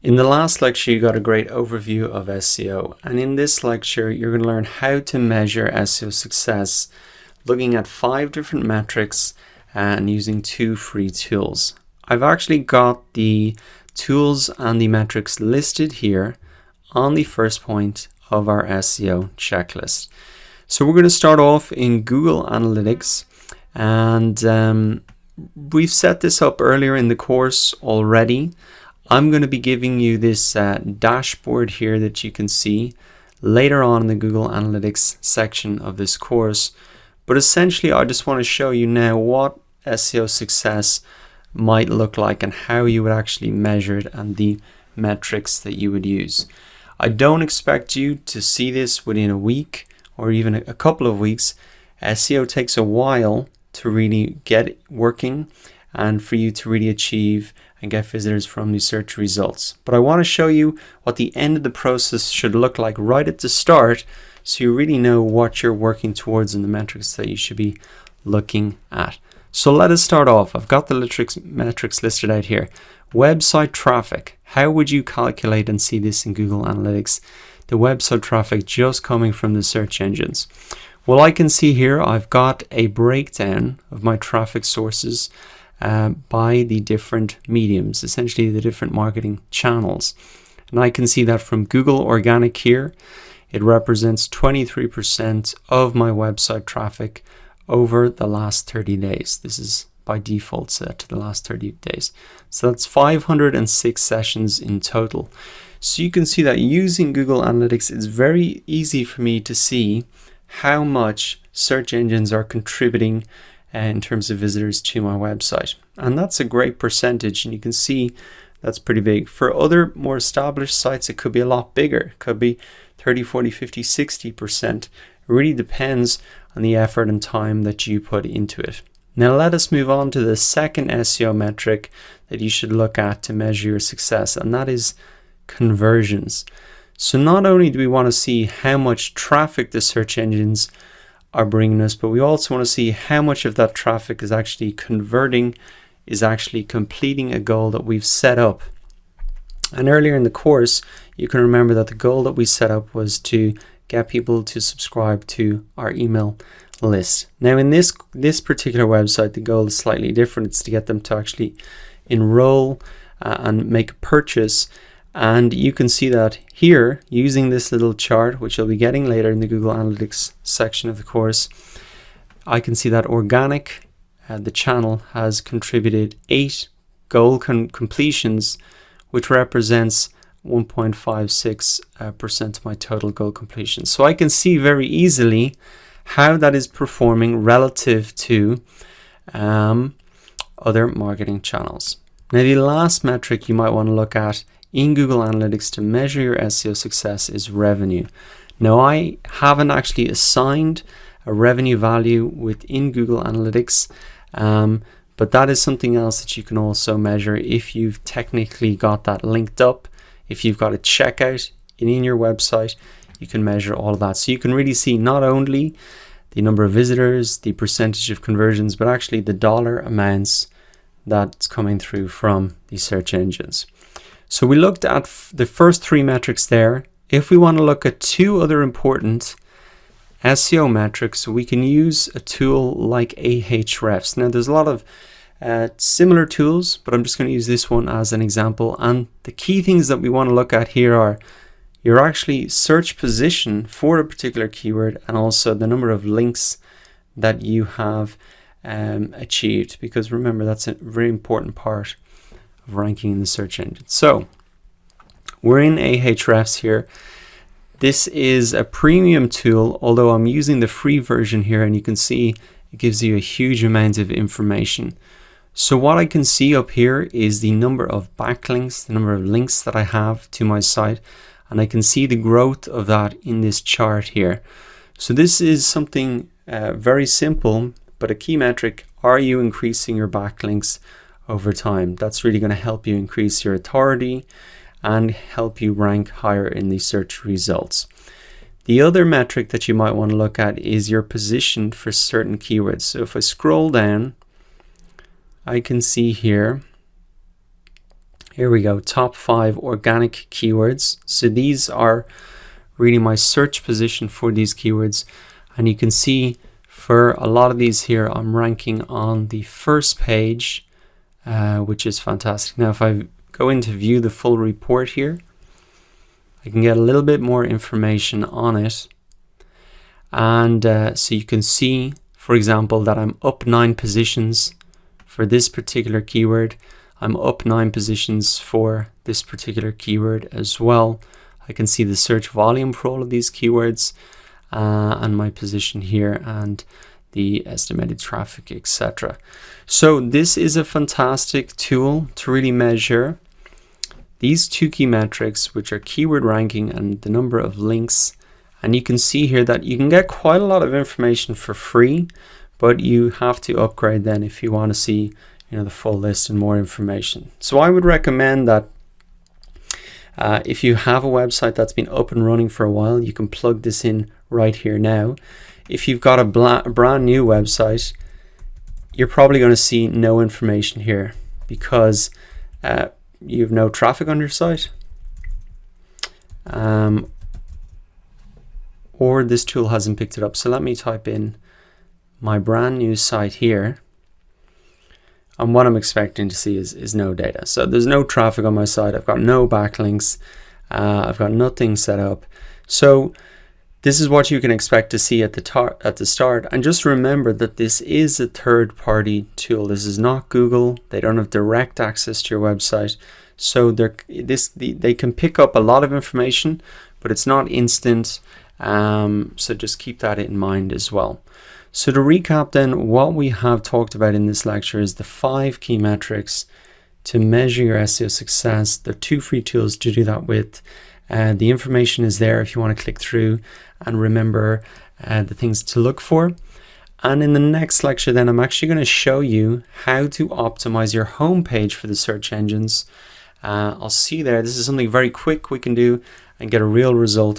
In the last lecture, you got a great overview of SEO, and in this lecture, you're going to learn how to measure SEO success looking at 5 different metrics and using 2 free tools. I've actually got the tools and the metrics listed here on the first point of our SEO checklist. So we're going to start off in Google Analytics, and we've set this up earlier in the course already. I'm going to be giving you this dashboard here that you can see later on in the Google Analytics section of this course. But essentially, I just want to show you now what SEO success might look like and how you would actually measure it and the metrics that you would use. I don't expect you to see this within a week or even a couple of weeks. SEO takes a while to really get it working and for you to really achieve and get visitors from the search results. But I want to show you what the end of the process should look like right at the start, so you really know what you're working towards and the metrics that you should be looking at. So let us start off. I've got the metrics listed out here. Website traffic. How would you calculate and see this in Google Analytics? The website traffic just coming from the search engines. Well, I can see here I've got a breakdown of my traffic sources by the different mediums, essentially the different marketing channels. And I can see that from Google Organic here, it represents 23% of my website traffic over the last 30 days. This is by default set to the last 30 days. So that's 506 sessions in total. So you can see that using Google Analytics, it's very easy for me to see how much search engines are contributing in terms of visitors to my website. And that's a great percentage, and you can see that's pretty big. For other more established sites, it could be a lot bigger. It could be 30, 40, 50, 60%. It really depends on the effort and time that you put into it. Now let us move on to the second SEO metric that you should look at to measure your success, and that is conversions. So not only do we want to see how much traffic the search engines are bringing us, but we also want to see how much of that traffic is actually converting, is actually completing a goal that we've set up. And earlier in the course, you can remember that the goal that we set up was to get people to subscribe to our email list. Now in this particular website, the goal is slightly different. It's to get them to actually enroll and make a purchase. And you can see that here using this little chart, which you'll be getting later in the Google Analytics section of the course. I can see that organic, the channel, has contributed 8 goal completions, which represents 1.56% of my total goal completion. So I can see very easily how that is performing relative to other marketing channels. Now the last metric you might want to look at in Google Analytics to measure your SEO success is revenue. Now I haven't actually assigned a revenue value within Google Analytics, but that is something else that you can also measure if you've technically got that linked up. If you've got a checkout in your website, you can measure all of that. So you can really see not only the number of visitors, the percentage of conversions, but actually the dollar amounts that's coming through from the search engines. So we looked at the first 3 metrics there. If we want to look at 2 other important SEO metrics, we can use a tool like Ahrefs. Now there's a lot of similar tools, but I'm just going to use this one as an example. And the key things that we want to look at here are your actually search position for a particular keyword, and also the number of links that you have achieved, because remember, that's a very important part of ranking in the search engine. So we're in Ahrefs here. This is a premium tool, although I'm using the free version here, and you can see it gives you a huge amount of information. So what I can see up here is the number of backlinks, the number of links that I have to my site, and I can see the growth of that in this chart here. So this is something very simple, but a key metric. Are you increasing your backlinks over time? That's really going to help you increase your authority and help you rank higher in the search results. The other metric that you might want to look at is your position for certain keywords. So if I scroll down, I can see here Here we go, top 5 organic keywords. So these are really my search position for these keywords. And you can see for a lot of these here, I'm ranking on the first page, which is fantastic. Now, if I go in to view the full report here, I can get a little bit more information on it. And so you can see, for example, that I'm up 9 positions for this particular keyword. I'm up 9 positions for this particular keyword as well. I can see the search volume for all of these keywords and my position here and the estimated traffic, etc. So this is a fantastic tool to really measure these 2 key metrics, which are keyword ranking and the number of links. And you can see here that you can get quite a lot of information for free, but you have to upgrade then if you want to see, the full list and more information. So I would recommend that if you have a website that's been up and running for a while, you can plug this in right here now. If you've got a brand new website, you're probably going to see no information here because you have no traffic on your site, or this tool hasn't picked it up. So let me type in my brand new site here. And what I'm expecting to see is no data. So there's no traffic on my site. I've got no backlinks. I've got nothing set up. So this is what you can expect to see at the start. And just remember that this is a third-party tool. This is not Google. They don't have direct access to your website. So they can pick up a lot of information, but it's not instant. So just keep that in mind as well. So to recap then, what we have talked about in this lecture is the 5 key metrics to measure your SEO success. There are 2 free tools to do that with. The information is there if you want to click through and remember the things to look for. And in the next lecture then, I'm actually going to show you how to optimize your homepage for the search engines. I'll see you there. This is something very quick we can do and get a real result